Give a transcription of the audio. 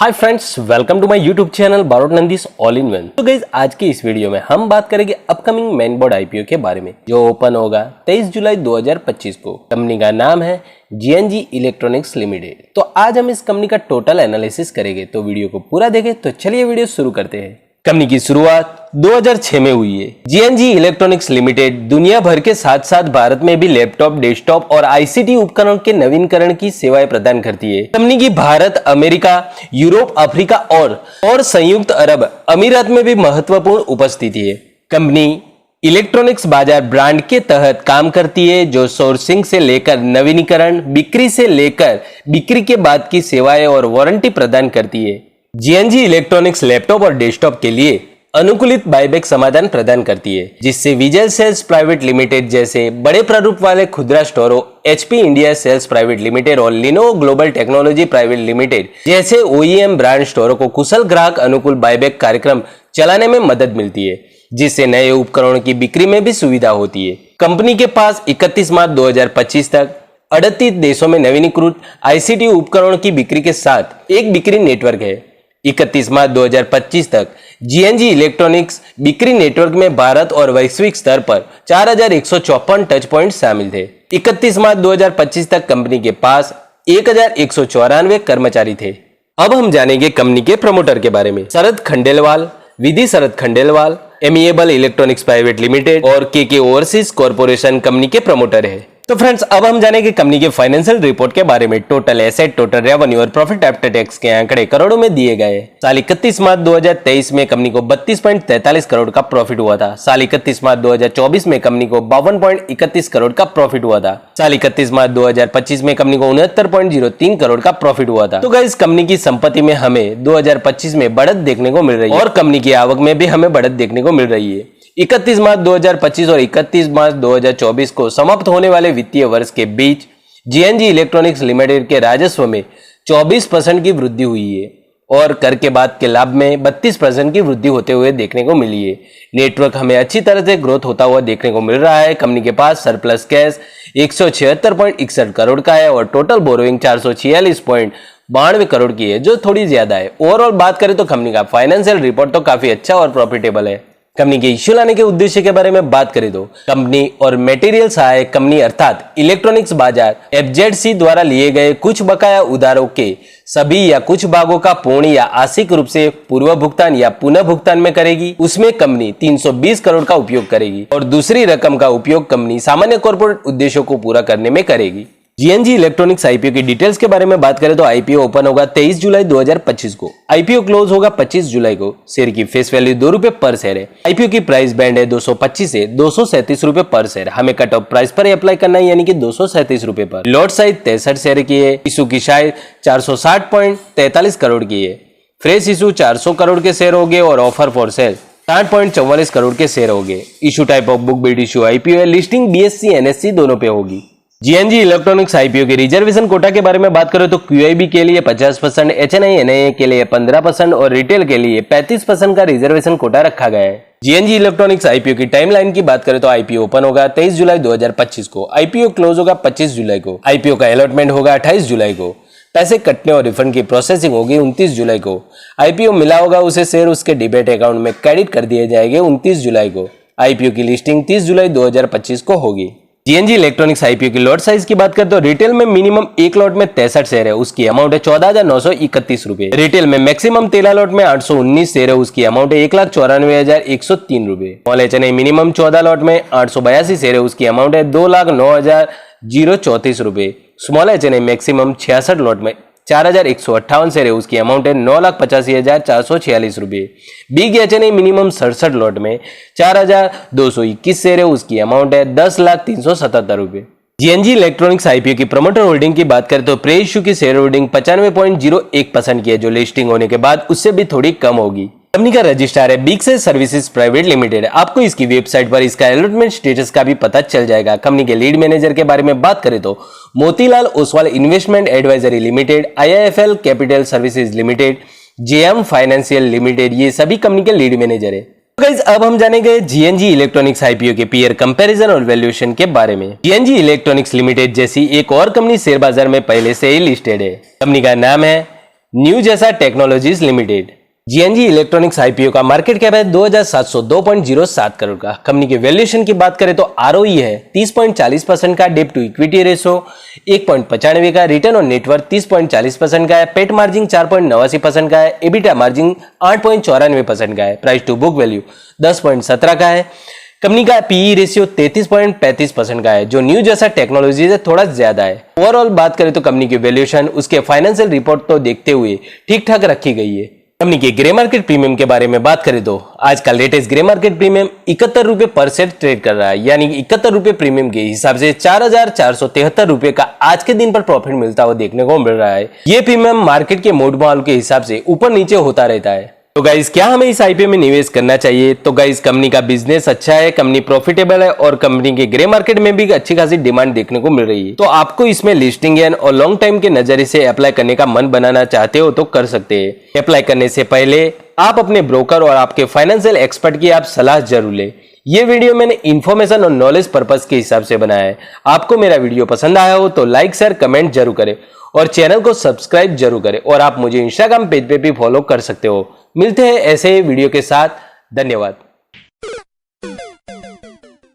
Hi friends, welcome to my YouTube channel Barot Nandi's all in one. तो guys, आज की इस वीडियो में हम बात करेंगे अपकमिंग मेन बोर्ड आईपीओ के बारे में जो ओपन होगा 23 जुलाई 2025 को। कंपनी का नाम है जीएनजी इलेक्ट्रॉनिक्स लिमिटेड। तो आज हम इस कंपनी का टोटल एनालिसिस करेंगे, तो वीडियो को पूरा देखें। तो चलिए वीडियो शुरू करते हैं। कंपनी की शुरुआत 2006 में हुई है। जीएनजी इलेक्ट्रॉनिक्स लिमिटेड दुनिया भर के साथ साथ भारत में भी लैपटॉप, डेस्कटॉप और आईसीटी उपकरणों के नवीनीकरण की सेवाएं प्रदान करती है। कंपनी की भारत, अमेरिका, यूरोप, अफ्रीका और संयुक्त अरब अमीरात में भी महत्वपूर्ण उपस्थिति है। कंपनी इलेक्ट्रॉनिक्स बाजार ब्रांड के तहत काम करती है जो सोर्सिंग से लेकर नवीनीकरण, बिक्री से लेकर बिक्री के बाद की सेवाएं और वारंटी प्रदान करती है। जीएनजी इलेक्ट्रॉनिक्स लैपटॉप और डेस्कटॉप के लिए अनुकूलित बायबैक समाधान प्रदान करती है, जिससे विजय सेल्स प्राइवेट लिमिटेड जैसे बड़े प्रारूप वाले खुदरा स्टोरों, HP India sales private limited और Lenovo global technology private limited जैसे ओईएम ब्रांड स्टोरों को कुशल ग्राहक अनुकूल बायबैक कार्यक्रम चलाने में मदद मिलती है, जिससे नए उपकरणों की बिक्री में भी सुविधा होती है। कंपनी के पास 31 मार्च 2025 तक 38 देशों में नवीनीकृत आईसीटी उपकरणों की बिक्री के साथ एक बिक्री नेटवर्क है। 31 मार्च 2025 तक जीएनजी इलेक्ट्रॉनिक्स बिक्री नेटवर्क में भारत और वैश्विक स्तर पर 4154 टच पॉइंट शामिल थे। 31 मार्च 2025 तक कंपनी के पास 1194 कर्मचारी थे। अब हम जानेंगे कंपनी के प्रमोटर के बारे में। Sharad Khandelwal, Vidhi Sharad Khandelwal, amiable electronics private limited और केके ओवरसीज कॉर्पोरेशन कंपनी के प्रमोटर है। तो फ्रेंड्स, अब हम जानेंगे कंपनी के फाइनेंशियल रिपोर्ट के बारे में। टोटल एसेट, टोटल रेवेन्यू और प्रॉफिट आफ्टर टैक्स के आंकड़े करोड़ों में दिए गए। साल 31 मार्च 2023 में कंपनी को 32.43 करोड़ का प्रॉफिट हुआ था। साल 31 मार्च 2024 में कंपनी को 52.31 करोड़ का प्रॉफिट हुआ था। साल 31 मार्च 2025 में कंपनी को 69.03 करोड़ का प्रॉफिट हुआ था। तो गाइस, कंपनी की संपत्ति में हमें 2025 में बढ़त देखने को मिल रही है और कंपनी की आवक में भी हमें बढ़त देखने को मिल रही है। 31 मार्च 2025 और 31 मार्च 2024 को समाप्त होने वाले वित्तीय वर्ष के बीच जीएनजी इलेक्ट्रॉनिक्स लिमिटेड के राजस्व में 24% की वृद्धि हुई है और कर के बाद के लाभ में 32% की वृद्धि होते हुए देखने को मिली है। नेटवर्क हमें अच्छी तरह से ग्रोथ होता हुआ देखने को मिल रहा है। कंपनी के पास सरप्लस कैश 176.61 करोड़ का है और टोटल बोरोइंग 446.92 करोड़ की है, जो थोड़ी ज्यादा है। ओवरऑल बात करें तो कंपनी का फाइनेंशियल रिपोर्ट तो काफी अच्छा और प्रॉफिटेबल है। कंपनी के इश्यू लाने के उद्देश्य के बारे में बात करें तो कंपनी और मटेरियल सहायक कंपनी अर्थात इलेक्ट्रॉनिक्स बाजार एफजेडसी द्वारा लिए गए कुछ बकाया उधारों के सभी या कुछ भागों का पूर्ण या आंशिक रूप से पूर्व भुगतान या पुनः भुगतान में करेगी। उसमें कंपनी 320 करोड़ का उपयोग करेगी और दूसरी रकम का उपयोग कंपनी सामान्य कॉर्पोरेट उद्देश्यों को पूरा करने में करेगी। जीएनजी इलेक्ट्रॉनिक्स आईपीओ की डिटेल्स के बारे में बात करें तो आईपीओ ओपन होगा 23 जुलाई 2025 को। आईपीओ क्लोज होगा 25 जुलाई को। शेयर की फेस वैल्यू 2 रुपए पर शेयर है। आईपीओ की प्राइस बैंड है 225 से 237 रुपए पर शेयर। हमें कट ऑफ प्राइस पर अप्लाई करना है, यानी कि 237 रुपए पर। लॉट साइज 63 शेयर की है। इशू की शायद 460.43 करोड़ की है। फ्रेश इशू 400 करोड़ के शेयर हो गए और ऑफर फॉर सेल 60.44 करोड़ के शेयर हो गए। Issue type of book build issue IPO है। लिस्टिंग बीएससी एनएससी दोनों पे होगी। जीएनजी इलेक्ट्रॉनिक्स आईपीओ के रिजर्वेशन कोटा के बारे में बात करें तो क्यूआईबी के लिए 50%, एचएनआई एनआईए के लिए 15% और रिटेल के लिए 35% का रिजर्वेशन कोटा रखा गया है। जीएनजी इलेक्ट्रॉनिक्स आईपीओ की टाइमलाइन की बात करें तो आईपीओ ओपन होगा 23 जुलाई 2025 को। आईपीओ क्लोज होगा 25 जुलाई को। आईपीओ का अलॉटमेंट होगा 28 जुलाई को। पैसे कटने और रिफंड की प्रोसेसिंग होगी 29 जुलाई को। आईपीओ मिला होगा उसे शेयर उसके डिबेट अकाउंट में क्रेडिट कर दिए जाएंगे 29 जुलाई को। आईपीओ की लिस्टिंग 30 जुलाई 2025 को होगी। जीएनजी इलेक्ट्रॉनिक्स आईपीओ की लॉट साइज की बात करें तो रिटेल में मिनिमम एक लॉट में 63 शेयर है, उसकी अमाउंट है 14,931 रुपए। रिटेल में मैक्सिमम 13 लॉट में 819 शेयर है, उसकी अमाउंट है 1,94,103 रुपए। स्मॉल एचएनआई मिनिमम 14 लॉट में 882 शेयर है, उसकी अमाउंट है 2,09,034 रुपए। स्मॉल एचएनआई मैक्सिमम 66 लॉट में 4,158 शेयर है, उसकी अमाउंट है 9,85,446 रुपए। बिग एचएनआई मिनिमम 67 लॉट में 4,221 शेयर है, उसकी अमाउंट है 10,03,77 रुपए। जीएनजी इलेक्ट्रॉनिक्स आईपीओ की प्रमोटर होल्डिंग की बात करें तो प्री इश्यू की शेयर होल्डिंग 95.01% की है, जो लिस्टिंग होने के बाद उससे भी थोड़ी कम होगी। कंपनी का रजिस्ट्रार है big sale services private limited. आपको इसकी वेबसाइट पर इसका अलॉटमेंट स्टेटस का भी पता चल जाएगा। कंपनी के लीड मैनेजर के बारे में बात करें तो Motilal Oswal investment advisory limited, IIFL capital services limited, JM financial limited, ये सभी कंपनी के लीड मैनेजर है। गाइस, अब हम जानेंगे जीएनजी इलेक्ट्रॉनिक्स आईपीओ के पीयर कंपैरिजन और वैल्यूएशन के बारे में। जीएनजी इलेक्ट्रॉनिक्स लिमिटेड जैसी एक और कंपनी शेयर बाजार में पहले से ही लिस्टेड है। कंपनी का नाम है न्यू जैसा technologies limited. GNG electronics IPO का मार्केट कैप है 2702.07 करोड़ का। कंपनी के वैल्यूएशन की बात करें तो आरओई है 30.40% का, डेट टू इक्विटी रेशो 1.95 का, रिटर्न ऑन नेटवर्थ 30.40% का है, पेट मार्जिन 4.89% का है, एबिटा मार्जिन 8.94% का है, प्राइस टू बुक वैल्यू 10.17 का है। कंपनी का पीई रेशियो 33.35% का है, जो न्यू जैसा टेक्नोलॉजी से थोड़ा ज्यादा है। ओवरऑल बात करें तो कंपनी की वैल्यूएशन उसके फाइनेंशियल रिपोर्ट तो देखते हुए ठीक ठाक रखी गई है। कंपनी के ग्रे मार्केट प्रीमियम के बारे में बात करें तो आज का लेटेस्ट ग्रे मार्केट प्रीमियम 71 रुपए पर शेयर ट्रेड कर रहा है, यानी 71 रुपए प्रीमियम के हिसाब से 4,473 रुपए का आज के दिन पर प्रॉफिट मिलता हुआ देखने को मिल रहा है। ये प्रीमियम मार्केट के मोड भाव के हिसाब से ऊपर नीचे होता रहता है। तो गाइस, क्या हमें इस आईपीओ में निवेश करना चाहिए? तो गाइस, कंपनी का बिजनेस अच्छा है, कंपनी प्रॉफिटेबल है और कंपनी के ग्रे मार्केट में भी अच्छी खासी डिमांड देखने को मिल रही है। तो आपको इसमें लिस्टिंग गेन और लॉन्ग टाइम के नजरिए से अप्लाई करने का मन बनाना चाहते हो तो कर सकते हैं। अप्लाई करने से पहले आप अपने ब्रोकर और आपके फाइनेंशियल एक्सपर्ट की आप सलाह जरूर ले। ये वीडियो मैंने इन्फॉर्मेशन और नॉलेज पर्पस के हिसाब से बनाया है। आपको मेरा वीडियो पसंद आया हो तो लाइक शेयर कमेंट जरूर करें और चैनल को सब्सक्राइब जरूर करें और आप मुझे इंस्टाग्राम पेज पे भी फॉलो कर सकते हो। मिलते हैं ऐसे वीडियो के साथ। धन्यवाद।